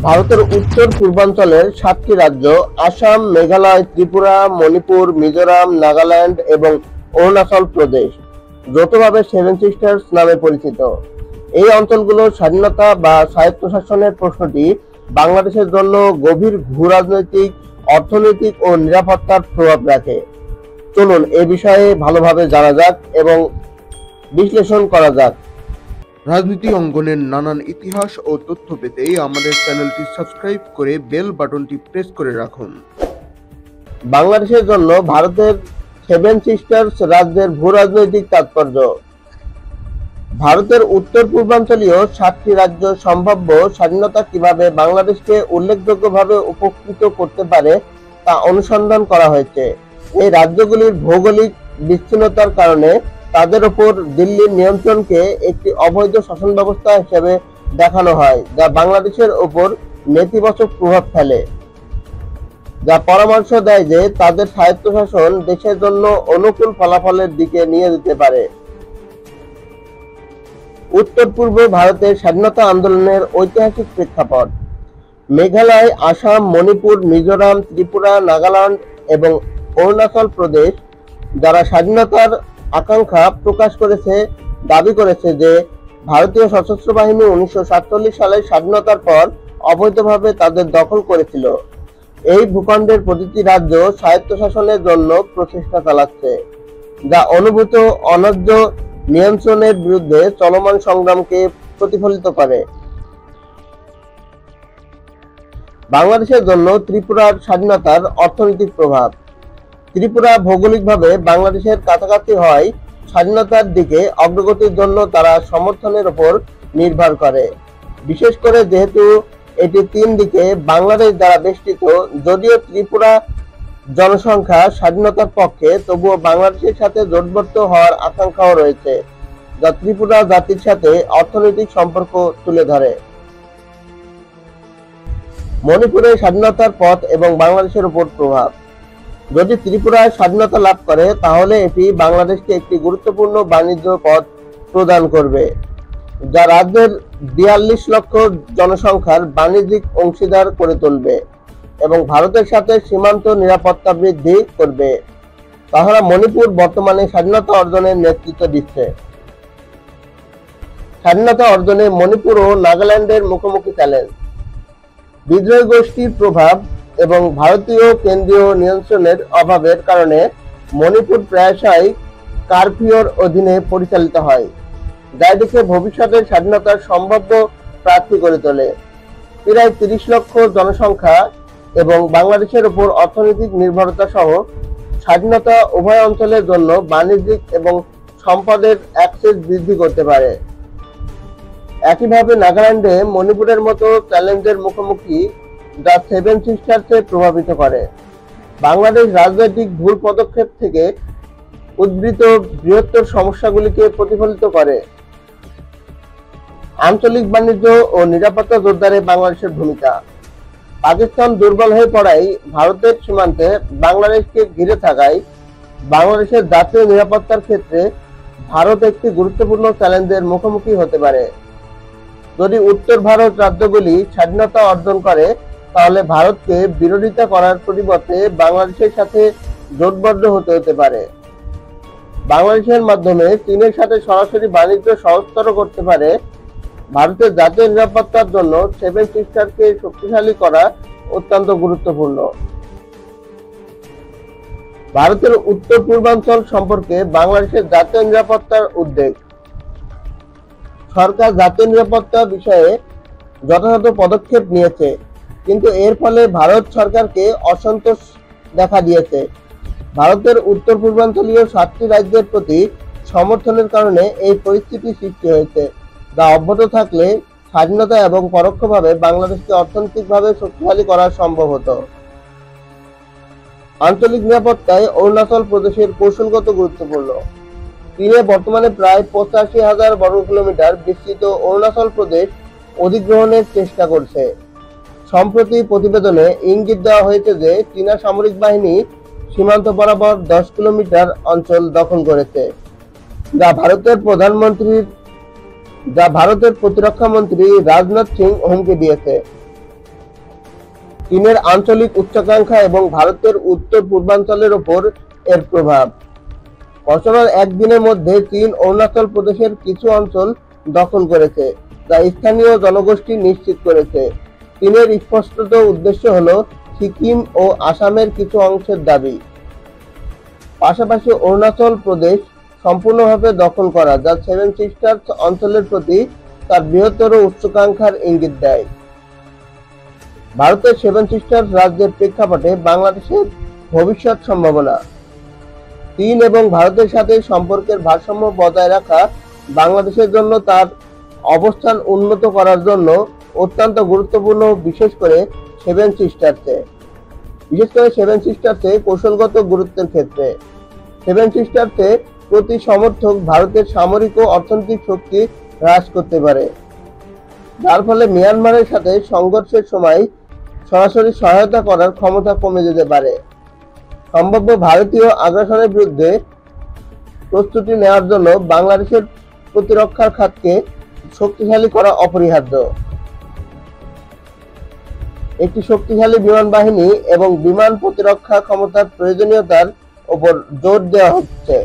ভারতের উত্তর পূর্বাঞ্চলের ৭টি রাজ্য আসাম, মেঘালয়, ত্রিপুরা, মণিপুর, মিজোরাম, নাগাল্যান্ড এবং অরুণাচল প্রদেশ যৌথভাবে সেভেন সিস্টার্স নামে পরিচিত। এই অঞ্চলগুলোর স্বাধীনতা বা স্বায়ত্তশাসনের প্রশ্নটি বাংলাদেশের জন্য গভীর ভূ-রাজনৈতিক, অর্থনৈতিক ও নিরাপত্তার প্রভাব রাখে। চলুন এ বিষয়ে ভালোভাবে জানা যাক এবং বিশ্লেষণ করা যাক। রাজনীতি অঙ্গনের নানান ইতিহাস ও তথ্য পেতে আমাদের চ্যানেলটি সাবস্ক্রাইব করে বেল বাটনটি প্রেস করে রাখুন। বাংলাদেশের জন্য ভারতের সেভেন সিস্টার্স রাজ্যের ভূ-রাজনৈতিক তাৎপর্য। ভারতের উত্তর পূর্বাঞ্চলীয় ৭টি রাজ্য সম্ভাব্য স্বাধীনতা কিভাবে বাংলাদেশকে উল্লেখযোগ্যভাবে উপকৃত করতে পারে তা অনুসন্ধান করা হয়েছে। এই রাজ্যগুলির ভৌগোলিক বিচ্ছিন্নতার কারণে তাদের উপর দিল্লির নিয়ন্ত্রণকে একটি অবৈধ শাসন ব্যবস্থা হিসেবে দেখানো হয়, যা বাংলাদেশের উপর নেতিবাচক প্রভাব ফেলে, যা পরামর্শ দেয় যে তাদের স্বায়ত্তশাসন দেশের জন্য অনুকূল ফলাফলের দিকে নিয়ে যেতে পারে। উত্তর পূর্ব ভারতের স্বাধীনতা আন্দোলনের ঐতিহাসিক প্রেক্ষাপট। মেঘালয়, আসাম, মণিপুর, মিজোরাম, ত্রিপুরা, নাগাল্যান্ড এবং অরুণাচল প্রদেশ যারা স্বাধীনতার আকাঙ্ক্ষা প্রকাশ করেছে দাবি করেছে যে ভারতীয় সশস্ত্র বাহিনী 1947 সালের স্বাধীনতার পর অবৈধভাবে তাদের দখল করেছিল। এই ভূখণ্ডের প্রতিটি রাজ্য স্বায়ত্তশাসনের জন্য প্রচেষ্টা চালাচ্ছে, যা অনুভূত অন্যায্য নিয়ন্ত্রণের বিরুদ্ধে চলমান সংগ্রামকে প্রতিফলিত করে। বাংলাদেশের জন্য ত্রিপুরার স্বাধীনতার অর্থনৈতিক প্রভাব। ত্রিপুরা ভৌগোলিকভাবে বাংলাদেশের কাছাকাছি হয় স্বাধীনতার দিকে অগ্রগতির জন্য তারা সমর্থনের উপর নির্ভর করে, বিশেষ করে যেহেতু এটি তিন দিকে বাংলাদেশ দ্বারা বেষ্টিত। যদিও ত্রিপুরা জনসংখ্যা স্বাধীনতার পক্ষে, তবুও বাংলাদেশের সাথে জোটবদ্ধ হওয়ার আকাঙ্ক্ষাও রয়েছে, যা ত্রিপুরা জাতির সাথে অর্থনৈতিক সম্পর্ক তুলে ধরে। মণিপুরের স্বাধীনতার পথ এবং বাংলাদেশের উপর প্রভাব। যদি ত্রিপুরায় স্বাধীনতা লাভ করে তাহলে এটি বাংলাদেশকে একটি গুরুত্বপূর্ণ বাণিজ্য পথ প্রদান করবে, যা রাজ্যের ৪২ লক্ষ জনসংখ্যার বাণিজ্যিক অংশীদার করে তুলবে এবং ভারতের সাথে সীমান্ত নিরাপত্তা বৃদ্ধি করবে। তাছাড়া মণিপুর বর্তমানে স্বাধীনতা অর্জনের নেতৃত্ব দিচ্ছে। স্বাধীনতা অর্জনে মণিপুর ও নাগাল্যান্ডের মুখোমুখি চ্যালেঞ্জ। বিদ্রোহী গোষ্ঠীর প্রভাব এবং ভারতীয় কেন্দ্রীয় নিয়ন্ত্রণের অভাবের কারণে মণিপুর প্রায়শই কারফিউর অধীনে পরিচালিত হয়, যা এটিকে ভবিষ্যতের স্বাধীনতার সম্ভাব্য প্রার্থী করে তোলে। প্রায় ৩০ লক্ষ জনসংখ্যা এবং বাংলাদেশের উপর অর্থনৈতিক নির্ভরতা সহ স্বাধীনতা উভয় অঞ্চলের জন্য বাণিজ্যিক এবং সম্পদের অ্যাক্সেস বৃদ্ধি করতে পারে। একইভাবে নাগাল্যান্ডে মণিপুরের মতো চ্যালেঞ্জের মুখোমুখি, যা সেভেন সিস্টার্সকে প্রভাবিত করে। বাংলাদেশ রাজনৈতিক ভুল পদক্ষেপ থেকে উদ্ভূত বৃহত্তর সমস্যাগুলিকে প্রতিফলিত করে। আঞ্চলিক বাণিজ্য ও নিরাপত্তা জোরদারে বাংলাদেশের ভূমিকা। পাকিস্তান দুর্বল হয়ে পড়ায় ভারতের সীমান্তে বাংলাদেশকে ঘিরে থাকায় বাংলাদেশের জাতীয় নিরাপত্তার ক্ষেত্রে ভারত একটি গুরুত্বপূর্ণ চ্যালেঞ্জের মুখোমুখি হতে পারে। যদি উত্তর ভারত রাজ্যগুলি স্বাধীনতা অর্জন করে তাহলে ভারতকে বিরোধিতা করার পরিবর্তে বাংলাদেশের সাথে জোটবদ্ধ হতে পারে। বাংলাদেশের মাধ্যমে চীনের সাথে সরাসরি বাণিজ্য সহজতর করতে পারে। ভারতের জাতীয় নিরাপত্তার জন্য সেভেন সিস্টারকে শক্তিশালী করা অত্যন্ত গুরুত্বপূর্ণ। ভারতের উত্তর পূর্বাঞ্চল সম্পর্কে বাংলাদেশের জাতীয় নিরাপত্তার উদ্বেগ। সরকার জাতীয় নিরাপত্তা বিষয়ে যথাযথ পদক্ষেপ নিয়েছে, কিন্তু এর ফলে ভারত সরকারকে অসন্তোষ দেখা দিয়েছে। ভারতের উত্তর পূর্বাঞ্চলীয় ৭টি রাজ্যের প্রতি সমর্থনের কারণে এই পরিস্থিতি সৃষ্টি হয়েছে, যা অব্যাহত থাকলে স্বাধীনতা এবং পরোক্ষভাবে বাংলাদেশকে অর্থনৈতিকভাবে শক্তিশালী করা সম্ভব হতো। আঞ্চলিক নিরাপত্তায় অরুণাচল প্রদেশের কৌশলগত গুরুত্বপূর্ণ। চীনে বর্তমানে প্রায় ৮৫,০০০ বর্গ কিলোমিটার বিস্তৃত অরুণাচল প্রদেশ অধিগ্রহণের চেষ্টা করছে। সম্প্রতি প্রতিবেদনে ইঙ্গিত দেওয়া হয়েছে যে চীনা সামরিক বাহিনী সীমান্ত বরাবর ১০ কিলোমিটার অঞ্চল দখল করেছে, যা ভারতের প্রতিরক্ষা মন্ত্রী রাজনাথ সিং হুমকি দিয়েছে। চীনের আঞ্চলিক উচ্চাকাঙ্ক্ষা এবং ভারতের উত্তর পূর্বাঞ্চলের ওপর এর প্রভাব। বছরের একদিনের মধ্যে চীন অরুণাচল প্রদেশের কিছু অঞ্চল দখল করেছে, যা স্থানীয় জনগোষ্ঠী নিশ্চিত করেছে। চীনের স্পষ্টত উদ্দেশ্য হল সিকিম ও আসামের কিছু অংশের দাবি। পাশাপাশি অরুণাচল প্রদেশ সম্পূর্ণভাবে দখল করা, যা সেভেন সিস্টার্স অঞ্চলের প্রতি তার বৃহত্তর উচ্চাকাঙ্ক্ষার ইঙ্গিত দেয়। ভারতের সেভেন সিস্টার্স রাজ্যের প্রেক্ষাপটে বাংলাদেশের ভবিষ্যৎ সম্ভাবনা। চীন এবং ভারতের সাথে সম্পর্কের ভারসাম্য বজায় রাখা বাংলাদেশের জন্য তার অবস্থান উন্নত করার জন্য অত্যন্ত গুরুত্বপূর্ণ, বিশেষ করে সেভেন সিস্টার্সে কৌশলগত গুরুত্বের ক্ষেত্রে। সেভেন সিস্টার্সে প্রতি সমর্থক ভারতের সামরিক ও অর্থনৈতিক শক্তি হ্রাস করতে পারে, যার ফলে মিয়ানমারের সাথে সংঘর্ষের সময় সরাসরি সহায়তা করার ক্ষমতা কমে যেতে পারে। সম্ভাব্য ভারতীয় আগ্রাসনের বিরুদ্ধে প্রস্তুতি নেওয়ার জন্য বাংলাদেশের প্রতিরক্ষার খাতকে শক্তিশালী করা অপরিহার্য। একটি শক্তিশালী বিমান বাহিনী এবং বিমান প্রতিরক্ষা ক্ষমতার প্রয়োজনীয়তার উপর জোর দেওয়া হচ্ছে।